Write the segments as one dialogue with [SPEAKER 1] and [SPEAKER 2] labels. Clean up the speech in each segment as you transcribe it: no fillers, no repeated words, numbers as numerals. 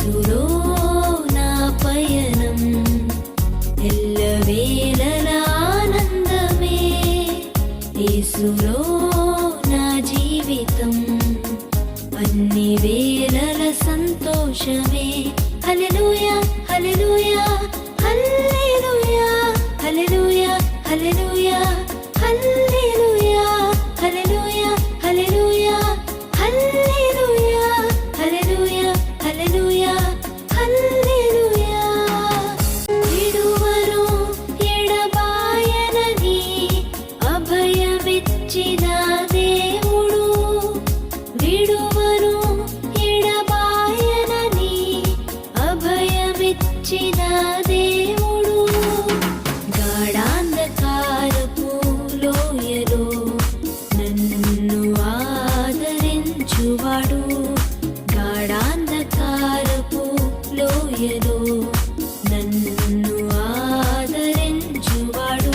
[SPEAKER 1] యేసులో నా పయనం ఎల్లవేళలా ఆనందమే. యేసులో నా జీవితం అన్ని వేళల సంతోషమే. హల్లెలూయా హల్లెలూయా హల్లెలూయా హల్లెలూయా హల్లెలూయా హల్లెలూయా హల్లెలూయా హల్లెలూయా హల్లెలూయా హల్లెలూయా హల్లెలూయా హల్లెలూయా. విడువను ఎడబాయనని అభయమిచ్చిన దేవుడు, విడువను ఎడబాయనని అభయమిచ్చిన దేవుడు, గాఢాంధకారపు లోయలో నన్ను ఆదరించువాడు, గాఢాంధకారపు లోయలో నన్ను ఆదరించువాడు.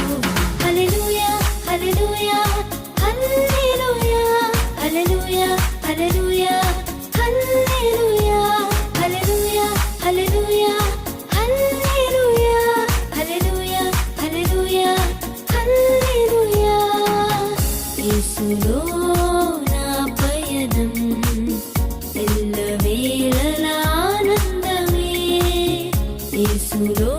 [SPEAKER 1] హల్లెలూయా హల్లెలూయా హల్లెలూయా హల్లెలూయా హల్లెలూయా హల్లెలూయా హల్లెలూయా హల్లెలూయా హల్లెలూయా హల్లెలూయా హల్లెలూయా హల్లెలూయా. యేసులో నా పయనం ఎల్లవేళలా ఆనందమే. యేసులో